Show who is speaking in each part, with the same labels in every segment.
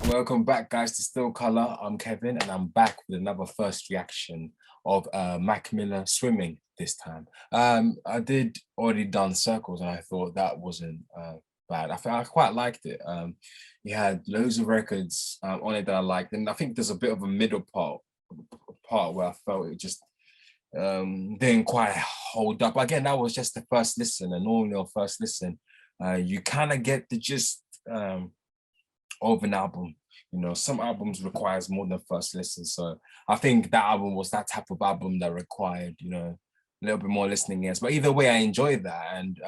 Speaker 1: Welcome back, guys, to Still Color. I'm Kevin, and I'm back with another first reaction of Mac Miller Swimming this time. I did already done Circles, and I thought that wasn't bad. I quite liked it. He had loads of records on it that I liked, and I think there's a bit of a middle part where I felt it just didn't quite hold up. Again, that was just the first listen, and normally on first listen, you kind of get the gist of an album. You know, some albums requires more than first listen. So I think that album was that type of album that required, you know, a little bit more listening ears. But either way, I enjoyed that. And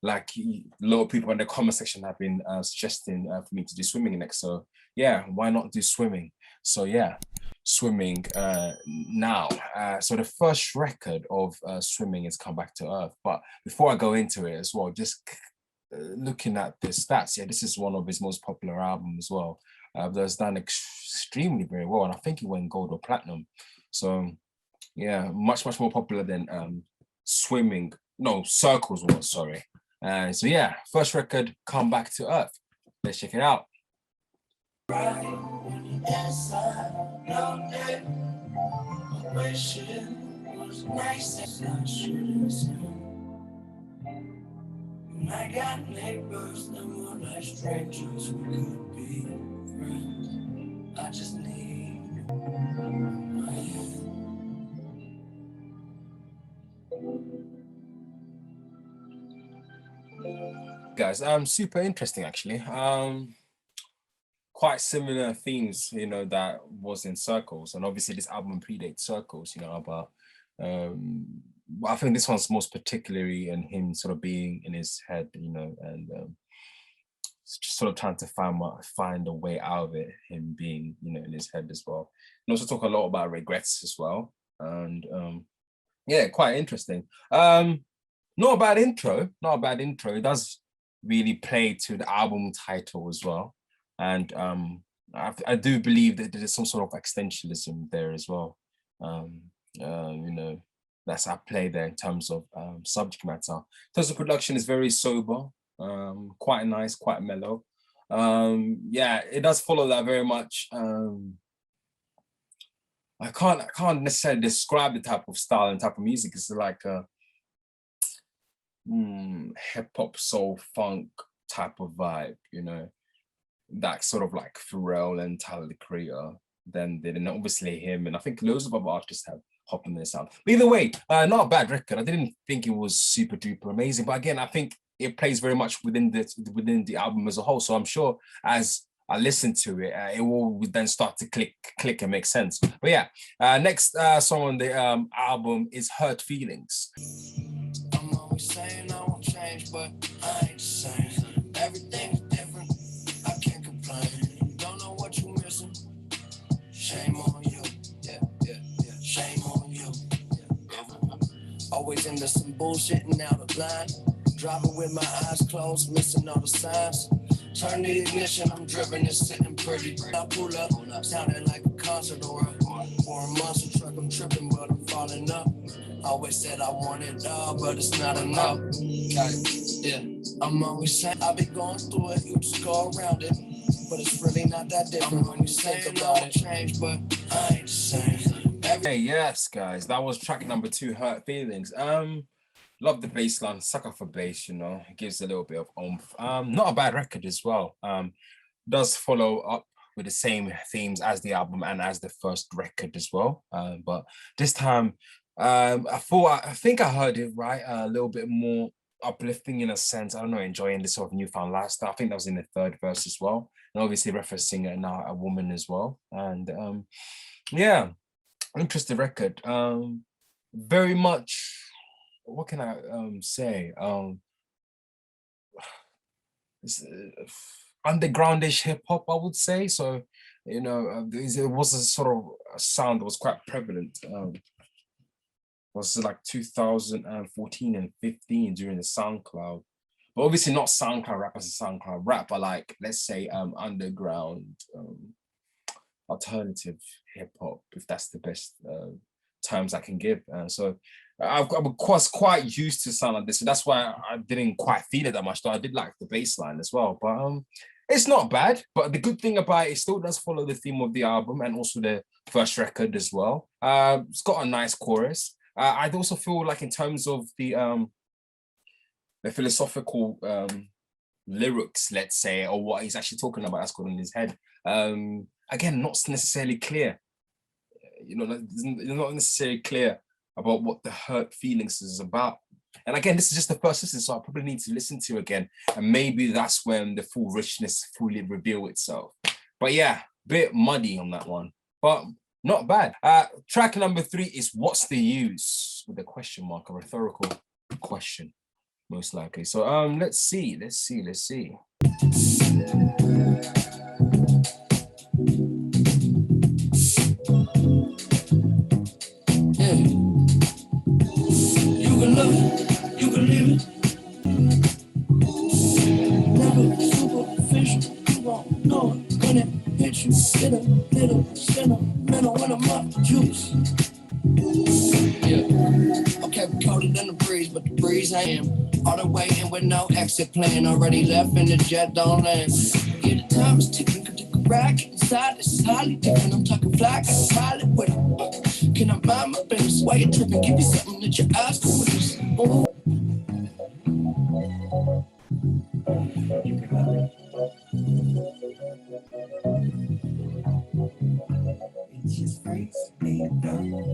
Speaker 1: like a lot of people in the comment section have been suggesting for me to do swimming next. So yeah, why not do swimming? So yeah, swimming now. So the first record of swimming is Come Back to Earth. But before I go into it as well, just looking at the stats, yeah, this is one of his most popular albums as well. That's done extremely very well, and I think it went gold or platinum. So yeah, much more popular than Swimming. No, Circles was, sorry. So yeah, first record, Come Back to Earth. Let's check it out. I got neighbors that more like strangers. We could be friends. I just need my hand. Guys, super interesting actually. Quite similar themes, you know, that was in Circles, and obviously this album predates Circles, you know, but I think this one's most particularly in him sort of being in his head, you know, and just sort of trying to find a way out of it, him being, you know, in his head as well. And also talk a lot about regrets as well. And yeah, quite interesting. Not a bad intro, not a bad intro. It does really play to the album title as well. And I do believe that there's some sort of existentialism there as well. You know, that's at play there in terms of subject matter. In terms of production, is very sober, quite nice, quite mellow. Yeah, it does follow that very much. I can't necessarily describe the type of style and type of music. It's like a hip hop, soul, funk type of vibe, you know, that sort of like Pharrell and Tyler the Creator then did, and obviously him, and I think loads of other artists have hopped in this sound. But either way, not a bad record. I didn't think it was super duper amazing, but again, I think it plays very much within the album as a whole. So I'm sure as I listen to it, it will then start to click and make sense. But yeah, next song on the album is Hurt Feelings. I'm always saying I won't change, but I ain't the same. Everything's different. I can't complain. Don't know what you're missing. Shame on you. Yeah. Shame on you. Always into some bullshit and out of line. Driving with my eyes closed, missing all the signs. Turn the ignition, I'm driven, it's sitting pretty. I pull up, sounding like a concert or a monster truck. I'm tripping, but I'm falling up. Always said I want it all, but it's not enough. Yeah, I'm always saying I'll be going through it, you just go around it. But it's really not that different when you think about it. Change, but I ain't the same. Hey, yes, guys, that was track number 2, Hurt Feelings. Love the bass line, sucker for bass, you know, it gives a little bit of oomph. Not a bad record as well. Does follow up with the same themes as the album and as the first record as well. But this time, I think I heard it right, a little bit more uplifting in a sense. I don't know, enjoying this sort of newfound lifestyle. I think that was in the third verse as well, and obviously referencing now a woman as well. And yeah, interesting record. Very much. What can I say? It's, undergroundish hip hop, I would say. So, you know, it was a sort of a sound that was quite prevalent. Was like 2014 and 15 during the SoundCloud, but obviously not SoundCloud rap as a SoundCloud rap, but like, let's say underground alternative hip hop, if that's the best terms I can give. So I was quite used to sound like this, so that's why I didn't quite feel it that much, though I did like the bass line as well. But It's not bad, but the good thing about it still does follow the theme of the album and also the first record as well. It's got a nice chorus. I'd also feel like in terms of the philosophical lyrics, let's say, or what he's actually talking about that's going on in his head. Again, not necessarily clear. It's not necessarily clear about what the hurt feelings is about. And again, this is just the first listen, so I probably need to listen to again. And maybe that's when the full richness fully reveal itself. But yeah, bit muddy on that one, but not bad. Track number 3 is What's the Use? With a question mark, a rhetorical question, most likely. So let's see.
Speaker 2: You can love it, you can leave it. Never superficial, you won't know it. When it hits you, little sentimental when I'm off the juice. Yeah. Okay, we colder than the breeze, but the breeze I am. All the way in with no exit plan. Already left and the jet don't land. Yeah, the time is ticking, could take a rack inside. This is highly different. I'm talking fly, got a pilot with it. Can I mind my business? Why you tripping? Give me something that your eyes can witness. Oh.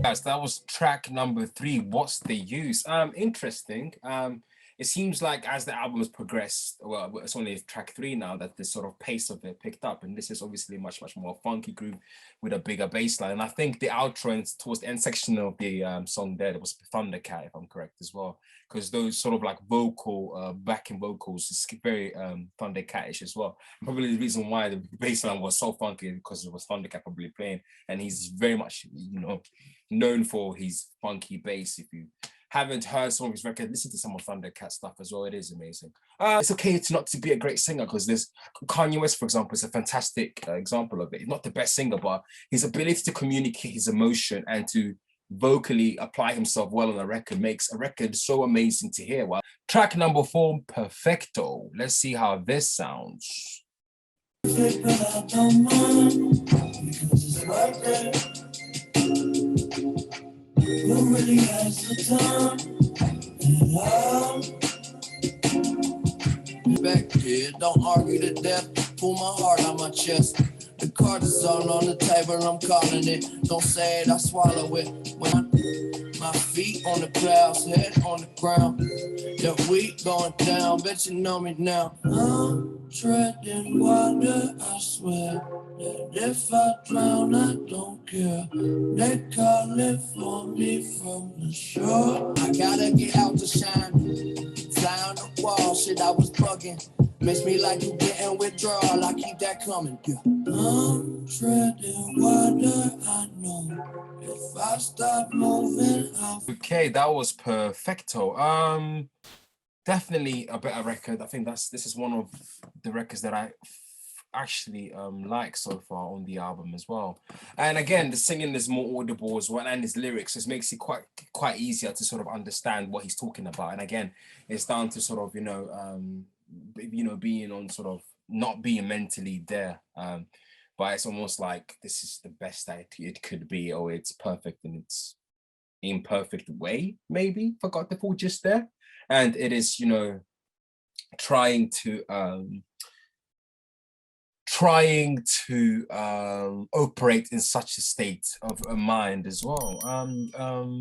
Speaker 1: Yes, that was track number 3. What's the Use? Interesting. It seems like as the album has progressed, well, it's only track 3 now, that the sort of pace of it picked up, and this is obviously much more funky groove with a bigger bass line. And I think the outro and towards the end section of the song there was Thundercat, if I'm correct as well, because those sort of like vocal backing vocals is very Thundercatish as well. Probably the reason why the bass line was so funky because it was Thundercat probably playing, and he's very much known for his funky bass. If you haven't heard some of his record, listen to some of Thundercat stuff as well. It is amazing. It's okay to not to be a great singer, because there's Kanye West, for example, is a fantastic example of it. He's not the best singer, but his ability to communicate his emotion and to vocally apply himself well on a record makes a record so amazing to hear. Well, track number 4, Perfecto. Let's see how this sounds.
Speaker 2: Who really has the time? Back here, don't argue to death. Pull my heart out my chest. The card is all on the table, I'm calling it. Don't say it, I swallow it. When my feet on the clouds, head on the ground. The week going down, bet you know me now. I'm treading water, I swear. That if I drown, I don't care. They calling for me from the shore. I gotta get out to shine. Fly on the wall, shit, I was bugging. Makes me like you getting withdrawal, I keep that coming. Yeah. I'm treading water, I know. If I stop moving,
Speaker 1: Okay, that was Perfecto. Definitely a better record. I think this is one of the records that I actually like so far on the album as well. And again, the singing is more audible as well, and his lyrics just makes it quite easier to sort of understand what he's talking about. And again, it's down to sort of being on sort of not being mentally there. But it's almost like this is the best that it could be, or it's perfect in its imperfect way, maybe. Forgot the full gist there. And it is, trying to operate in such a state of a mind as well.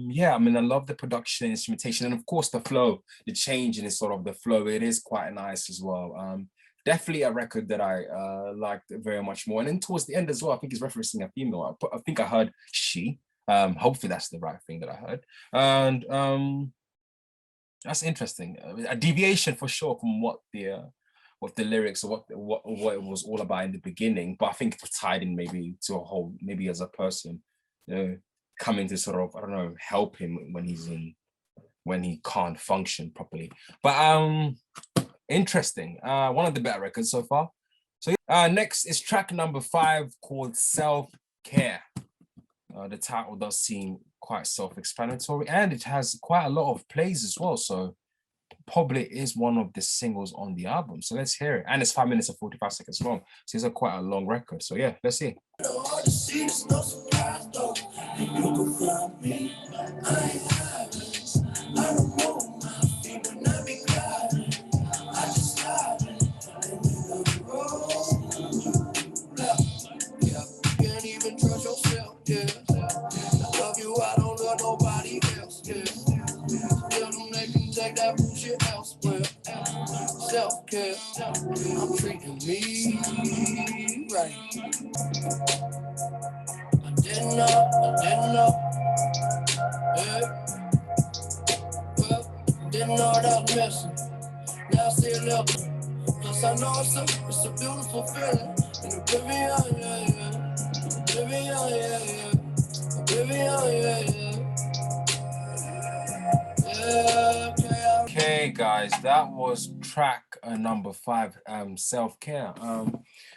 Speaker 1: Yeah, I mean, I love the production, instrumentation, and of course the flow, the change in sort of the flow. It is quite nice as well. Definitely a record that I liked very much more. And then towards the end as well, I think he's referencing a female. I think I heard she. Hopefully that's the right thing that I heard. And that's interesting. A deviation for sure from what the lyrics or what it was all about in the beginning. But I think it's tied in maybe to a whole, maybe as a person, coming to sort of, I don't know, help him when he can't function properly. But interesting. One of the better records so far. So next is track number 5 called Self-Care. The title does seem quite self-explanatory, and it has quite a lot of plays as well. So probably is one of the singles on the album. So let's hear it. And it's 5 minutes and 45 seconds long. So it's a quite a long record. So yeah, let's see.
Speaker 2: Can't even trust yourself, yeah. I love you, I don't love nobody else, yeah. Tell them they can take that bullshit elsewhere. Self-care, I'm treating me right. I didn't know, yeah. Well, didn't know that I was missing. Now I see a little, plus I know it's a beautiful feeling. And oblivion, yeah, yeah. Oblivion, yeah, yeah. Oblivion, yeah, yeah.
Speaker 1: Okay, guys, that was track number 5, Self-Care.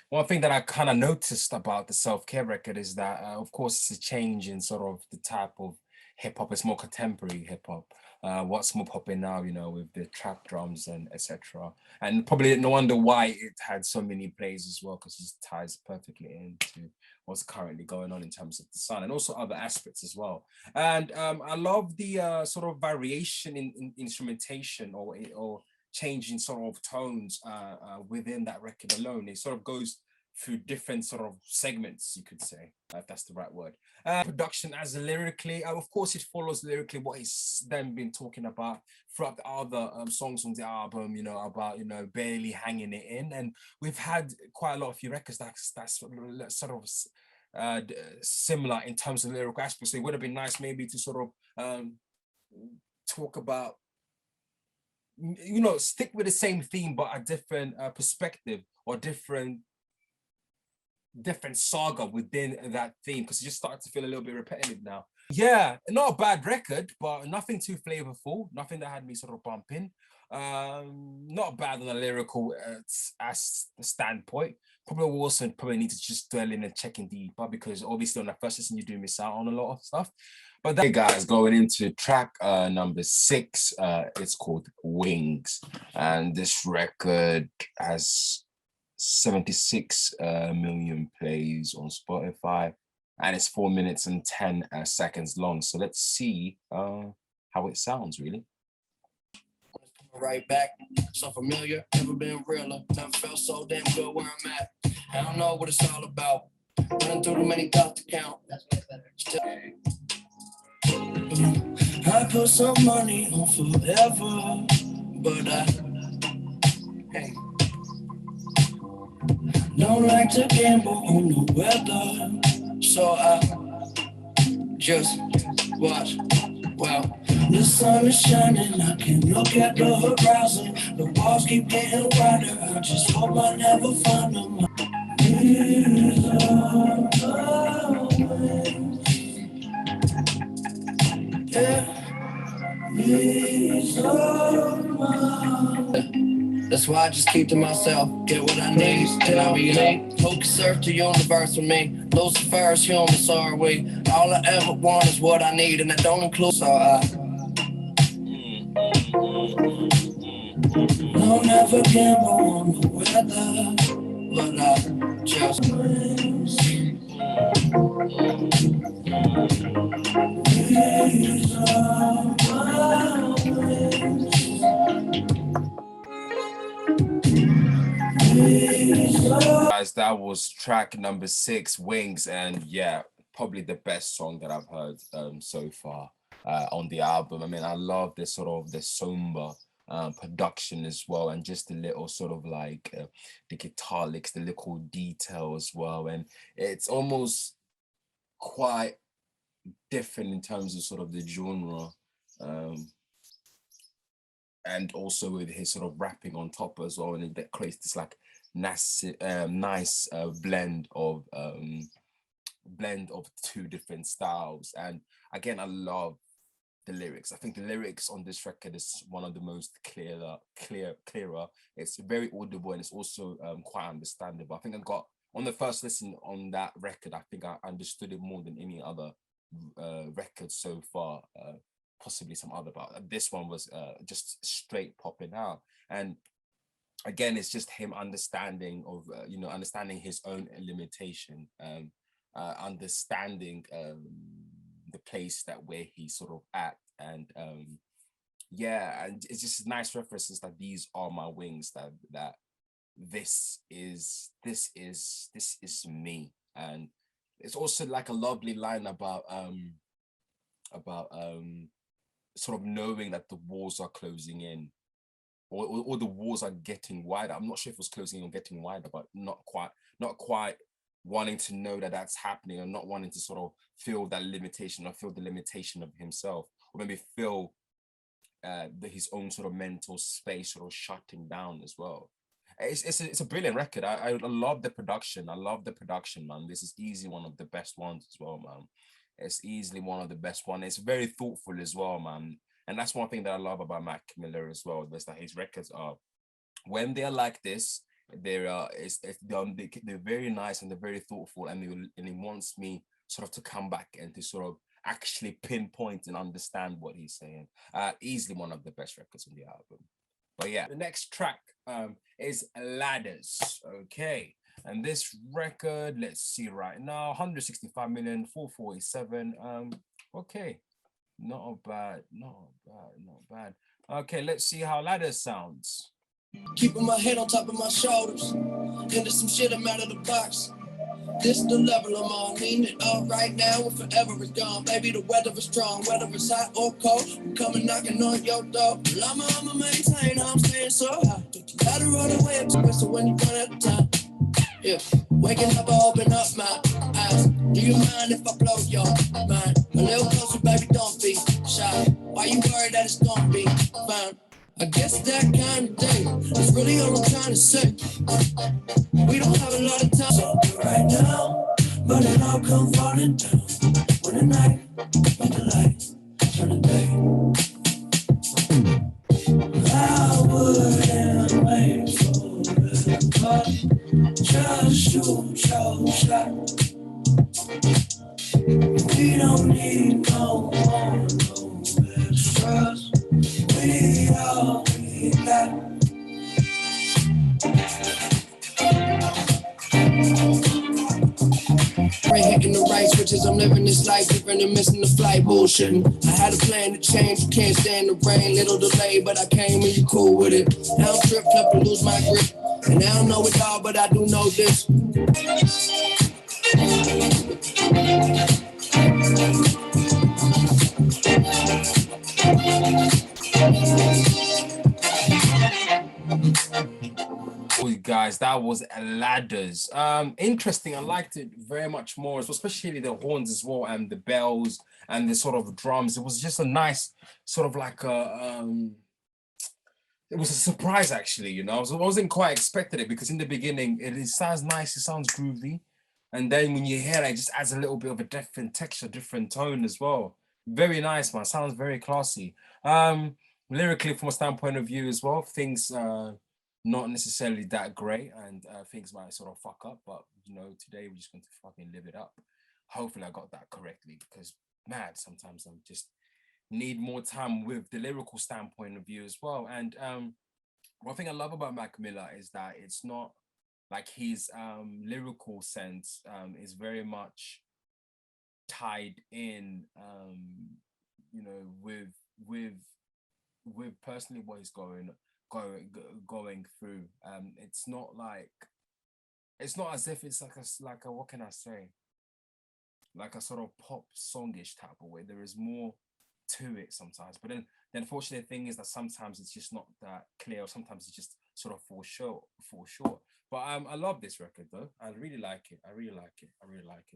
Speaker 1: One thing that I kind of noticed about the Self-Care record is that, of course, it's a change in sort of the type of hip hop. It's more contemporary hip hop. What's more popping now, you know, with the trap drums and etc. And probably no wonder why it had so many plays as well, because it ties perfectly into what's currently going on in terms of the sound and also other aspects as well. And I love the sort of variation in instrumentation or changing sort of tones within that record alone. It sort of goes through different sort of segments, you could say, if that's the right word. Production as lyrically, of course, it follows lyrically what he's then been talking about throughout the other songs on the album, you know, about, you know, barely hanging it in. And we've had quite a lot of few records that's sort of similar in terms of lyrical aspects. So it would have been nice maybe to sort of talk about, you know, stick with the same theme but a different perspective or different saga within that theme, because it just started to feel a little bit repetitive now. Yeah, not a bad record, but nothing too flavorful, nothing that had me sort of bumping. Not bad on a lyrical as standpoint. Probably also probably need to just dwell in and checking deeper, because obviously on the first listen you do miss out on a lot of stuff. But that, guys, going into track number 6, it's called Wings, and this record has 76 million plays on Spotify, and it's 4 minutes and 10 seconds long. So let's see how it sounds, really.
Speaker 2: Right back, so familiar, never been realer, never felt so damn good where I'm at. I don't know what it's all about, running through too many thoughts to count. I put some money on forever, but hey, don't like to gamble on the weather, so I just watch. Well, the sun is shining, I can look at the horizon. The walls keep getting wider, I just hope I never find them. That's why I just keep to myself, get what I need, and I'll be late. Focus, serve the universe with me. Lucifer's human, so are we. All I ever want is what I need, and that don't include, so don't ever gamble on the weather, but I just
Speaker 1: Guys, that was track number 6, Wings, and yeah, probably the best song that I've heard so far on the album. I mean, I love this sort of the somber production as well, and just the little sort of like the guitar licks, the little detail as well, and it's almost quite different in terms of sort of the genre, and also with his sort of rapping on top as well, and that creates this like nice blend of two different styles. And again, I love the lyrics. I think the lyrics on this record is one of the most clearer. It's very audible, and it's also quite understandable. I think I got on the first listen on that record, I think I understood it more than any other record so far. possibly some other, but this one was just straight popping out. And again, it's just him understanding of understanding his own limitation, understanding the place that where he's sort of at, and yeah, and it's just nice references that these are my wings, that this is me. And it's also like a lovely line about sort of knowing that the walls are closing in, or the walls are getting wider. I'm not sure if it was closing or getting wider, but not quite wanting to know that that's happening, and not wanting to sort of feel that limitation, or feel the limitation of himself, or maybe feel his own sort of mental space sort of shutting down as well. It's a brilliant record. I love the production. I love the production, man. This is easily one of the best ones as well, man. It's easily one of the best ones. It's very thoughtful as well, man. And that's one thing that I love about Mac Miller as well. Is that his records are, when they're like this, they're very nice and they're very thoughtful, and he wants me sort of to come back and to sort of actually pinpoint and understand what he's saying. Easily one of the best records on the album. But yeah, the next track is Ladders. Okay. And this record, let's see right now, 165,447. Okay. Not bad. Okay, let's see how Ladders sounds.
Speaker 2: Keeping my head on top of my shoulders. Into some shit, I'm out of the box. This the level I'm on, lean it up right now or forever is gone. Baby, the weather is strong, whether it's hot or cold. I'm coming knocking on your door. Well, I'ma maintain, I'm staying so high. Ladder all the way up to it, so when you run out of time. Yeah, waking up, I open up my eyes. Do you mind if I blow your mind? A little closer, baby, don't be shy. Why you worried that it's gonna be fine? I guess that kind of day is really all I'm trying to say. We don't have a lot of time so right now, but it all come falling down when the night, when the lights turn the day. I wouldn't wait for it, but just shoot your shot. We don't need no more, no extras. We all we got. Hitting the right switches, I'm living this life different and missing the flight bullshitting. I had a plan to change, you can't stand the rain, little delay, but I came and you cool with it. Now I'm trip, flip and lose my grip, and I don't know it all, but I do know this.
Speaker 1: Guys, that was Ladders. Interesting. I liked it very much more, especially the horns as well, and the bells and the sort of drums. It was just a nice sort of like a it was a surprise, actually. You know, I wasn't quite expecting it, because in the beginning it sounds nice, it sounds groovy, and then when you hear it, it just adds a little bit of a different texture, different tone as well. Very nice, man. Sounds very classy. Lyrically, from a standpoint of view as well, things not necessarily that great, and things might sort of fuck up, but you know, today we're just going to fucking live it up. Hopefully I got that correctly, because mad, sometimes I'm just need more time with the lyrical standpoint of view as well. And one thing I love about Mac Miller is that it's not like his lyrical sense is very much tied in you know, with personally what he's going through. It's not as if it's like a what can I say, like a sort of pop songish type of way. There is more to it sometimes, but then the unfortunate thing is that sometimes it's just not that clear, or sometimes it just sort of falls short. But I love this record though. I really like it.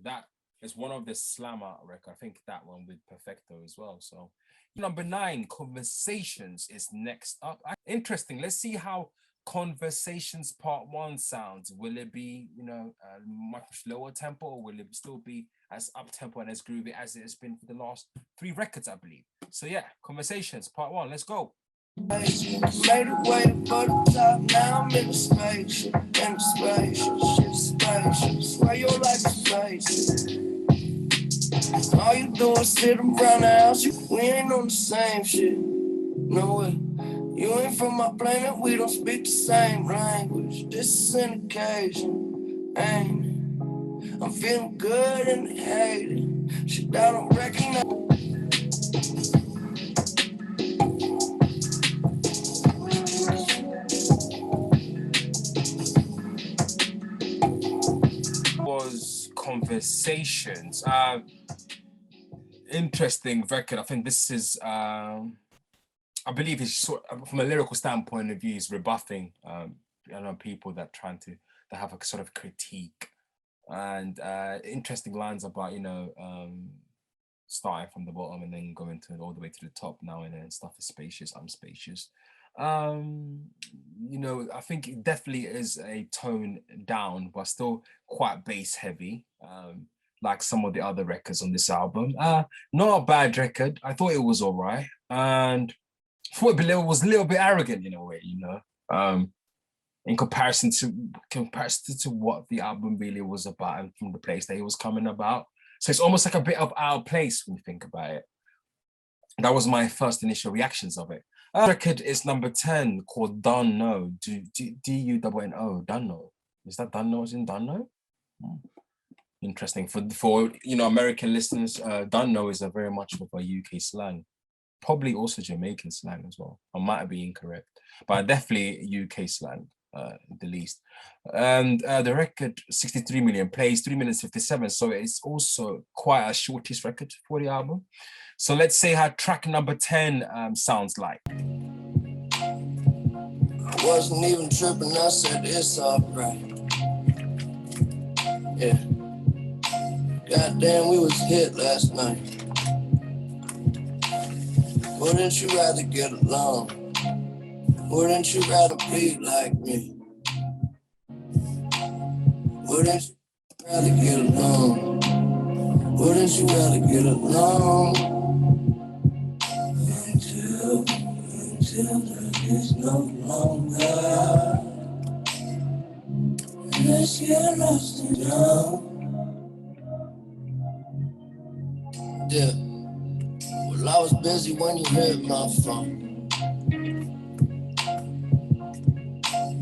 Speaker 1: That is one of the slammer record. I think that one with Perfecto as well. So number 9, Conversations, is next up. Interesting. Let's see how Conversations Part 1 sounds. Will it be, you know, much lower tempo, or will it still be as up tempo and as groovy as it has been for the last 3 records, I believe? So yeah, Conversations Part 1. Let's go.
Speaker 2: Made it way for the top, now I'm in the space, shit's spacious, where your life is spacious. All you do is sit around the house. We ain't on the same shit. No way. You ain't from my planet, we don't speak the same language. This is an occasion, ain't it? I'm feeling good and hated. Shit, I don't recognize.
Speaker 1: Was Conversations. Interesting record. I think this is I believe it's sort of, from a lyrical standpoint of view, is rebuffing people that trying to have a sort of critique, and interesting lines about starting from the bottom and then going to all the way to the top now and then. Stuff is spacious, I'm spacious. I think it definitely is a tone down, but still quite bass heavy. Like some of the other records on this album. Not a bad record. I thought it was all right. And I thought it was a little bit arrogant in a way, in comparison to what the album really was about and from the place that it was coming about. So it's almost like a bit of out of place when you think about it. That was my first initial reactions of it. Record is number 10 called Done No, D-U-N-N-O, Done No. Is that Done No as in Done No? Interesting. For American listeners, Done No is a very much of a UK slang. Probably also Jamaican slang as well. I might be incorrect, but definitely UK slang, the least. And the record, 63 million plays, 3 minutes 57. So it's also quite a shortish record for the album. So let's say how track number 10 sounds like.
Speaker 2: I wasn't even tripping, I said it's alright. Yeah. Goddamn, we was hit last night. Wouldn't you rather get along? Wouldn't you rather be like me? Wouldn't you rather get along? Wouldn't you rather get along? Until there is no longer. Let's get lost and down. Yeah. Well, I was busy when you hit my phone.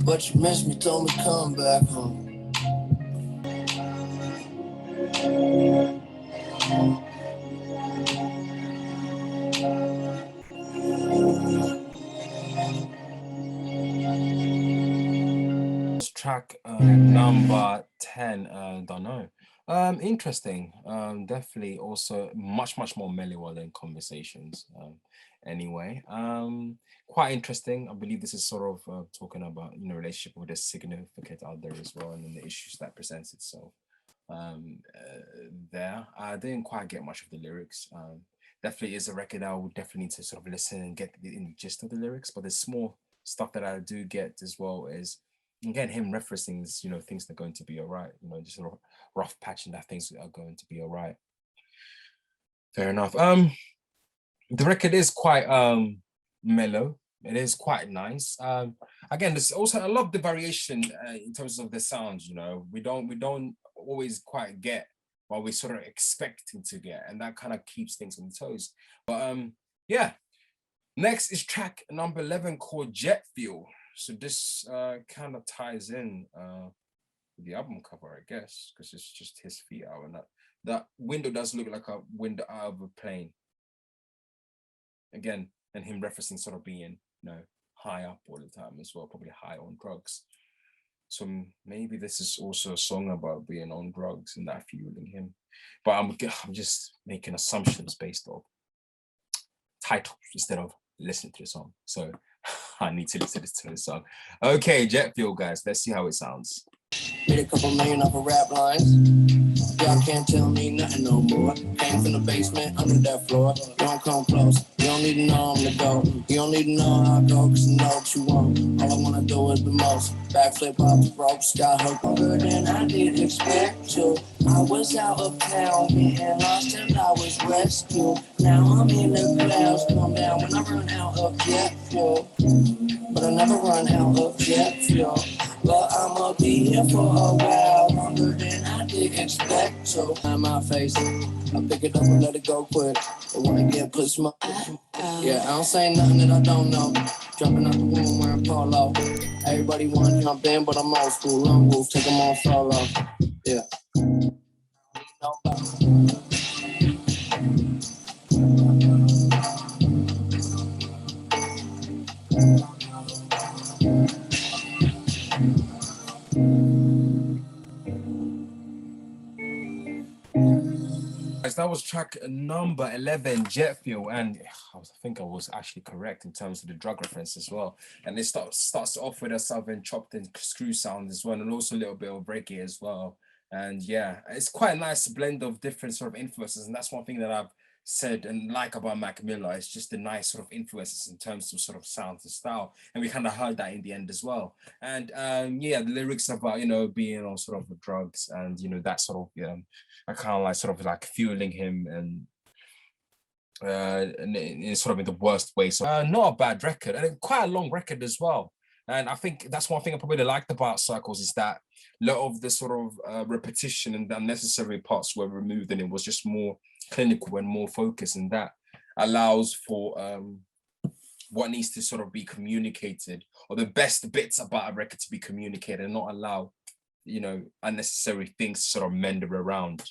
Speaker 2: But you missed me, told me come back home.
Speaker 1: Track number 10, don't know. Interesting. Definitely also much more mellower than Conversations. Anyway, quite interesting. I believe this is sort of talking about relationship with a significant other as well, and then the issues that presents itself there. I didn't quite get much of the lyrics. Definitely is a record I would definitely need to sort of listen and get in the gist of the lyrics, but there's small stuff that I do get as well is, again, him referencing this, things that are going to be all right, just sort of rough patching that things are going to be all right. Fair enough. The record is quite mellow. It is quite nice. Again, there's also, I love the variation in terms of the sounds. We don't always quite get what we're sort of expecting to get, and that kind of keeps things on the toes. But yeah. Next is track number 11 called Jet Fuel. So this kind of ties in with the album cover, I guess, because it's just his feet out, and that window does look like a window out of a plane. Again, and him referencing sort of being, high up all the time as well, probably high on drugs. So maybe this is also a song about being on drugs and that fueling him. But I'm just making assumptions based on title instead of listening to the song. So I need to listen to the song. Okay, Jet Fuel, guys. Let's see how it sounds.
Speaker 2: Made a couple million off of rap lines. Y'all can't tell me nothing no more. Came from the basement, under that floor. Don't come close. You don't need to know I'm the go. You don't need to know how I go, cause I know what you want. All I wanna do is the most. Backflip off the ropes, got hooked longer than I did expect to. I was out of town, getting lost till I was rescued. Now I'm in the clouds, calm down when I run out of jet fuel. But I never run out of jet fuel. But I'ma be here for a while, longer than I did Expecto on my face. I pick it up and let it go quick. I wanna get pussy my yeah, I don't say nothing that I don't know. Jumping out the womb wearing polo. Everybody wanna jump in, but I'm old school. Long rules, take them on solo. Yeah.
Speaker 1: That was track number 11, Jet Fuel, and I think I was actually correct in terms of the drug reference as well. And it starts off with a southern chopped and screw sound as well, and also a little bit of reggae as well. And yeah, it's quite a nice blend of different sort of influences, and that's one thing that I've said and like about Mac Miller. It's just the nice sort of influences in terms of sort of sound and style, and we kind of heard that in the end as well. And yeah, the lyrics about being on sort of drugs and that sort of I kind of like sort of like fueling him and in sort of in the worst way. So not a bad record and quite a long record as well. And I think that's one thing I probably liked about Circles is that a lot of the sort of repetition and the unnecessary parts were removed and it was just more clinical and more focused, and that allows for what needs to sort of be communicated or the best bits about a record to be communicated and not allow unnecessary things to sort of mend around,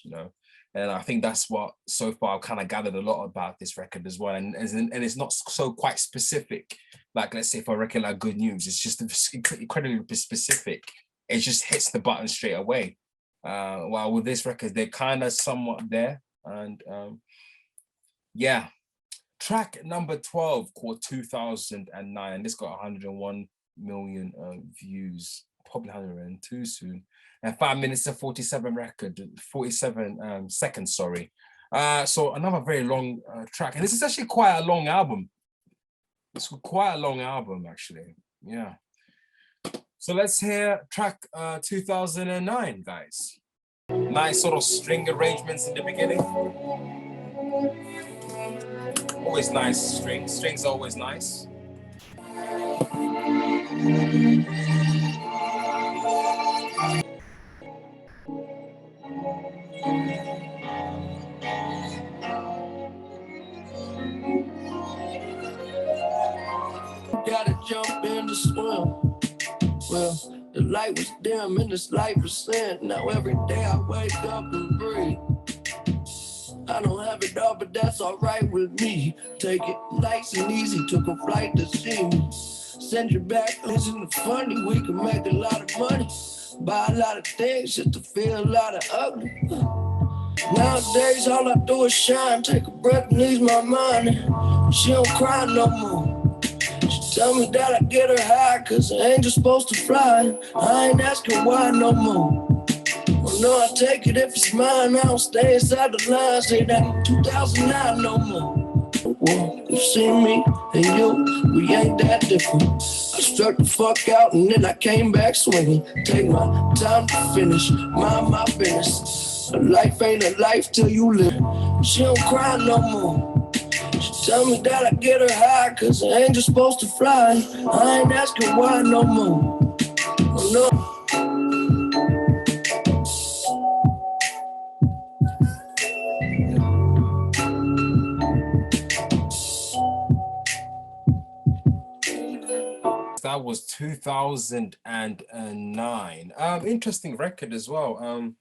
Speaker 1: and I think that's what so far I've kind of gathered a lot about this record as well. And it's not so quite specific, like let's say for a record like Good News, it's just incredibly specific. It just hits the button straight away. While with this record, they're kind of somewhat there. And yeah, track number 12 called 2009, and this got 101 million views, probably 102 soon, and 5 minutes and 47 seconds, sorry. So another very long track, and this is actually quite a long album. It's quite a long album, actually. Yeah. So let's hear track 2009, guys. Nice sort of string arrangements in the beginning. Always nice strings. Strings are always nice.
Speaker 2: Gotta jump in to swim. Well, the light was dim and this light was sin. Now every day I wake up and breathe. I don't have it all, but that's alright with me. Take it nice and easy, took a flight to see me. Send you back, listen to funny, we can make a lot of money. Buy a lot of things just to feel a lot of ugly. Nowadays all I do is shine, take a breath and ease my mind. She don't cry no more. She tell me that I get her high, cause an angel's supposed to fly. I ain't asking why no more. Well, no, I take it if it's mine. I don't stay inside the line. Say that in 2009 no more. Well, you see me and you, we ain't that different. I struck the fuck out and then I came back swinging. Take my time to finish, mind my business. A life ain't a life till you live. She don't cry no more. She tell me that I get her high, cause an angel's supposed to fly. I ain't asking why no more. Oh, no.
Speaker 1: That was 2009. Interesting record as well.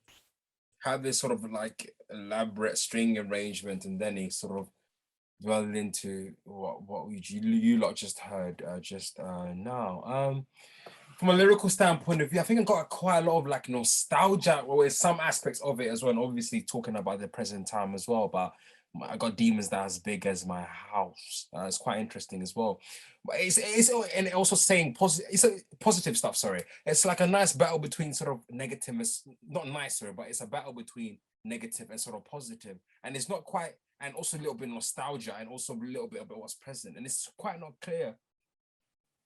Speaker 1: Had this sort of like elaborate string arrangement, and then he sort of dwelled into what you lot just heard just now. From a lyrical standpoint of view, I think I got quite a lot of like nostalgia, or well, some aspects of it as well, and obviously talking about the present time as well. But I got demons that as big as my house. It's quite interesting as well. But it's and also saying positive. It's a positive stuff. Sorry, it's like a nice battle between sort of negative, not nicer, but it's a battle between negative and sort of positive, and it's not quite, and also a little bit of nostalgia, and also a little bit about what's present, and it's quite not clear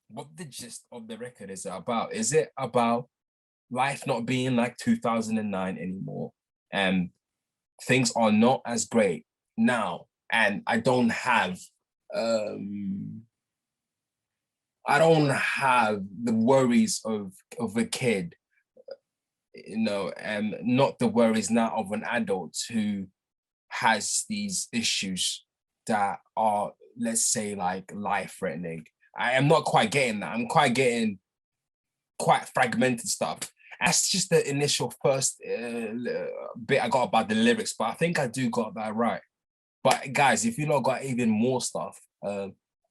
Speaker 1: what the gist of the record is about. Is it about life not being like 2009 anymore, and things are not as great now, and I don't have the worries of a kid not the worries now of an adult who has these issues that are, let's say, like life-threatening. I am not quite getting that. I'm quite getting quite fragmented stuff. That's just the initial first bit I got about the lyrics, but I think I do got that right. But guys, if you not got even more stuff,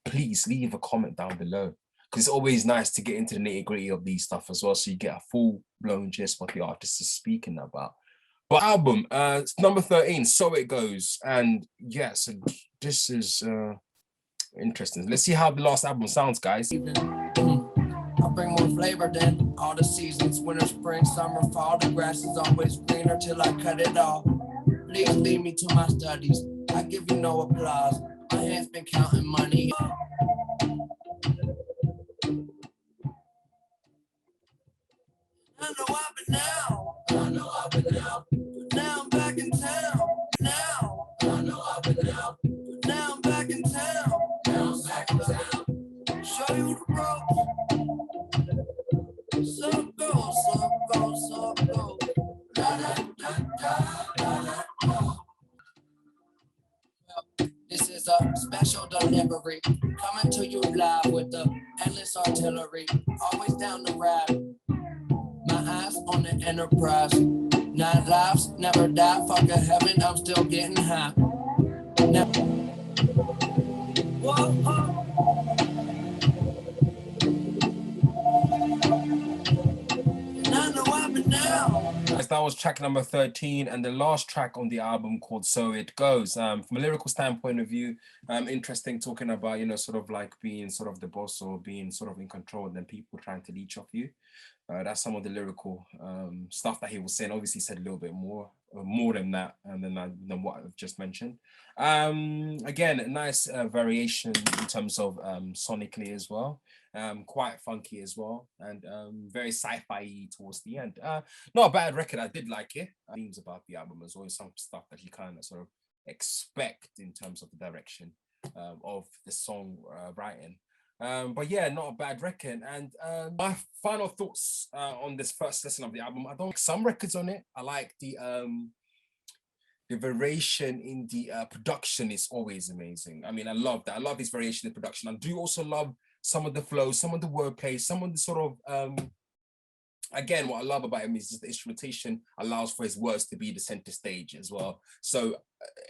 Speaker 1: please leave a comment down below, because it's always nice to get into the nitty-gritty of these stuff as well, so you get a full-blown gist what the artist is speaking about. But album, it's number 13, So It Goes. And yeah, so this is interesting. Let's see how the last album sounds, guys.
Speaker 2: I bring more flavor than all the seasons. Winter, spring, summer, fall. The grass is always greener till I cut it off. Please lead me to my studies. I give you no applause. My hands been counting money. I know I've been now. I know I've been now. But now I'm back in town. Now. I know I've been now. But now I'm back in town. Now I'm back in town. Show you the ropes. So go, so go, so go. La, la, la, la, la, la. This is a special delivery, coming to you live with the endless artillery. Always down to rap. My eyes on the Enterprise. 9 lives, never die. Fuck a heaven, I'm still getting high. Never. Whoa, whoa. I know I've been down.
Speaker 1: That was track number 13 and the last track on the album, called So It Goes. From a lyrical standpoint of view, interesting, talking about, sort of like being sort of the boss or being sort of in control and then people trying to leech off you. That's some of the lyrical stuff that he was saying. Obviously, he said a little bit more than that, and than what I've just mentioned. Again, a nice variation in terms of sonically as well. Quite funky as well, and very sci-fi towards the end. Not a bad record. I did like it. Themes about the album as well, some stuff that you kind of sort of expect in terms of the direction of the song writing. But yeah, not a bad record. And my final thoughts on this first listen of the album, I don't like some records on it. I like the variation in the production is always amazing. I mean, I love that. I love this variation in production. I do also love some of the flow, some of the wordplay, some of the sort of again, what I love about him is just the instrumentation allows for his words to be the center stage as well. So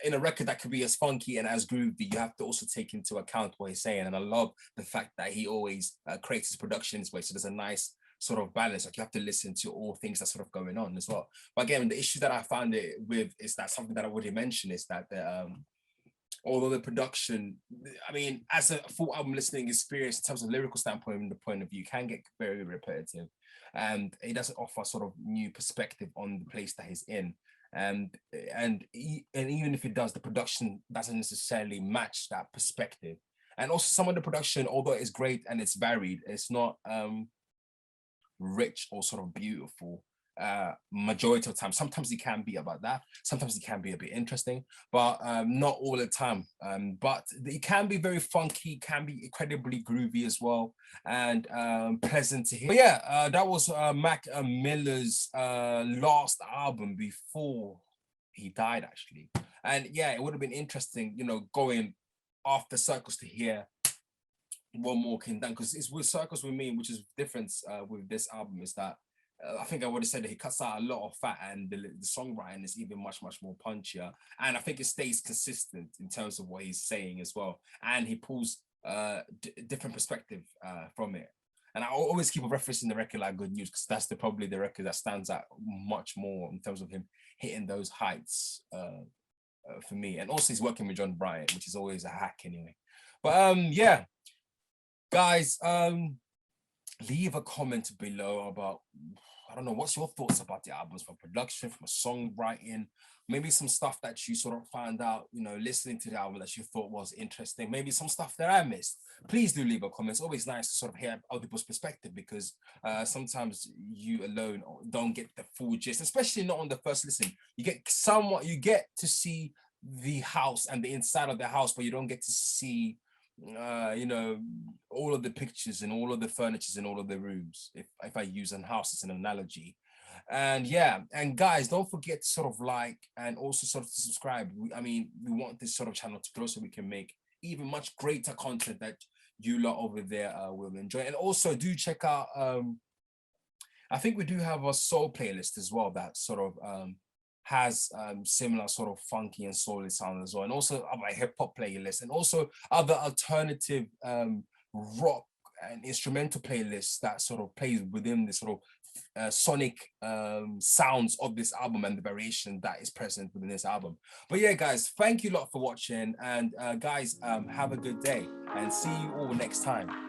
Speaker 1: in a record that could be as funky and as groovy, you have to also take into account what he's saying. And I love the fact that he always creates his production this way. So there's a nice sort of balance. Like, you have to listen to all things that's sort of going on as well. But again, the issue that I found it with is that something that I already mentioned is that the although the production, I mean, as a full album listening experience in terms of lyrical standpoint and the point of view, can get very repetitive, and it doesn't offer sort of new perspective on the place that he's in. And even if it does, the production doesn't necessarily match that perspective. And also some of the production, although it's great and it's varied, it's not rich or sort of beautiful majority of the time. Sometimes it can be about that, sometimes it can be a bit interesting, but not all the time. But it can be very funky, can be incredibly groovy as well, and pleasant to hear. But yeah, that was Mac Miller's last album before he died, actually. And yeah, it would have been interesting, going after Circles to hear what more came down, because it's with Circles with me, which is difference with this album, is that I think I would have said that he cuts out a lot of fat, and the songwriting is even much more punchier, and I think it stays consistent in terms of what he's saying as well, and he pulls different perspective from it. And I always keep referencing the record like Good News, because that's probably the record that stands out much more in terms of him hitting those heights for me. And also he's working with John Bryant, which is always a hack anyway. But yeah, guys, leave a comment below about, I don't know, what's your thoughts about the albums, from production, from a songwriting, maybe some stuff that you sort of found out, listening to the album that you thought was interesting, maybe some stuff that I missed. Please do leave a comment. It's always nice to sort of hear other people's perspective, because sometimes you alone don't get the full gist, especially not on the first listen. You get to see the house and the inside of the house, but you don't get to see all of the pictures and all of the furnitures in all of the rooms, if I use a house as an analogy. And yeah, and guys, don't forget to sort of like and also sort of to subscribe. I mean, we want this sort of channel to grow so we can make even much greater content that you lot over there will enjoy. And also do check out I think we do have a soul playlist as well that sort of has similar sort of funky and soul sound as well, and also my hip hop playlist, and also other alternative rock and instrumental playlists that sort of plays within the sort of sonic sounds of this album and the variation that is present within this album. But yeah, guys, thank you a lot for watching, and guys, have a good day and see you all next time.